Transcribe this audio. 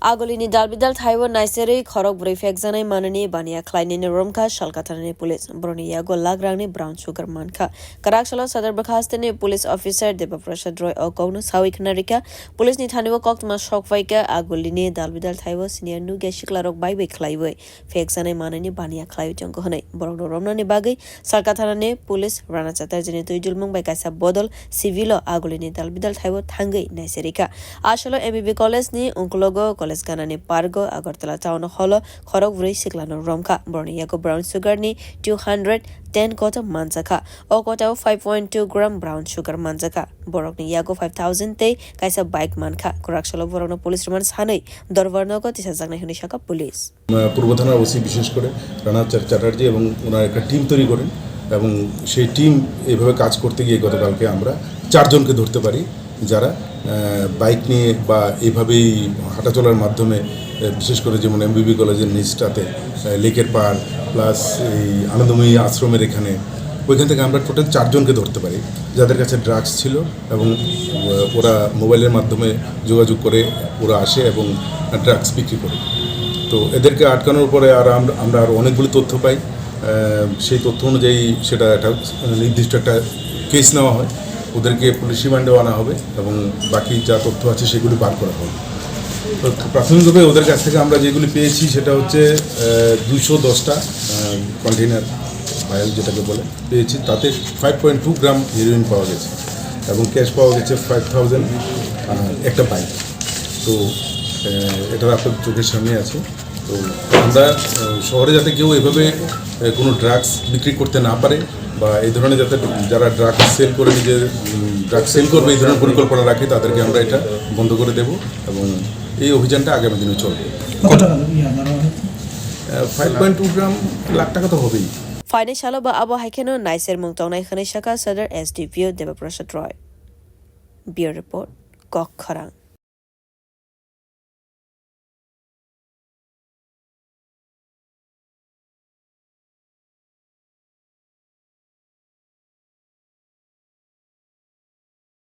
Agulini dalbidal Thaiwo naicherwi Khorok bwri phekjaknai manwi bania khwlainai romkha Salka thanani police Borokni yagu lakh rangni brown sugar mankha Kwrak salo Sadar bwkhaste police officer Debaprasad Roy o kokno sawi khwna rikha police ni thaniwo koktma sokfaika Agulini dalbidal Thaiwo senior nu ge shiklarok baibai khlaiwi phekjaknai manwi bania khlaiwi tongko hanai Borokno romnani bagai Salka thanani police rana chatar jeni tuijulmung bai kaisa bodol civilo Agulini dalbidal Thaiwo thangai naicherika asalo MBB college ni unklogo college ganani pargo Agartala town hall Khorok bwri siklano romkha Borokni yagu brown sugar ni 210 kota manjaka o kota 5.2 gram brown sugar manjaka Borokni yagu 5000 te kaisa bike mankha Kwrak salo Borokno police remand sanai dorbarnogo phekjaknai hini sakha police পূর্ব থানার OC বিশেষ করে রানা চ্যাটার্জি এবং ওনার একটা team তৈরি করেন এবং সেই team এইভাবে কাজ করতে গিয়ে গতকালকে আমরা 4 জনকে ধরতে পারি যারা বাইক নিয়ে বা এইভাবেই হাঁটাচলার মাধ্যমে বিশেষ করে যেমন এমবিবি কলেজের নিচটাতে লেকের পাড় প্লাস এই আনন্দময়ী আশ্রমের এখানে ওইখান থেকে আমরা টোটাল 4 জনকে ধরতে পারি যাদের কাছে ড্রাগস ছিল এবং ওরা মোবাইলের মাধ্যমে যোগাযোগ করে ওরা আসে এবং ড্রাগস বিক্রি করে তো এদেরকে আটকানোর পরে আর আমরা আর অনেকগুলো তথ্য পাই সেই তথ্য অনুযায়ী সেটা একটা নির্দিষ্ট একটা কেস নেওয়া হয় ওদেরকে পুলিশ রিমান্ডেও আনা হবে এবং বাকি যা তথ্য আছে সেগুলি বার করা হবে তো প্রাথমিকভাবে ওদের কাছ থেকে আমরা যেগুলি পেয়েছি সেটা হচ্ছে 210টা কন্টেইনার ভায়াল যেটাকে বলে পেয়েছি তাতে 5.2 গ্রাম হেরোইন পাওয়া গেছে এবং ক্যাশ পাওয়া গেছে 5000 একটা বাইক তো এটা আপনার চোখের সামনে আছে তো আমরা শহরে যাতে কেউ এভাবে কোনো ড্রাগস বিক্রি করতে না পারে বা এই ধরনের যাতে যারা ড্রাগস সেল করে নিজের ড্রাগস সেল করবে এই ধরনের পরিকল্পনা রাখে তাদেরকে আমরা এটা বন্ধ করে দেব এবং এই অভিযানটা আগামী দিনে চলবে 5.2 গ্রাম লাখ টাকা তো হবেই Phainai salo ba abohai kheno naichermung tongnai khwna sakha Sadar SDPO Debaprasad Roy. Bureau report Khorok.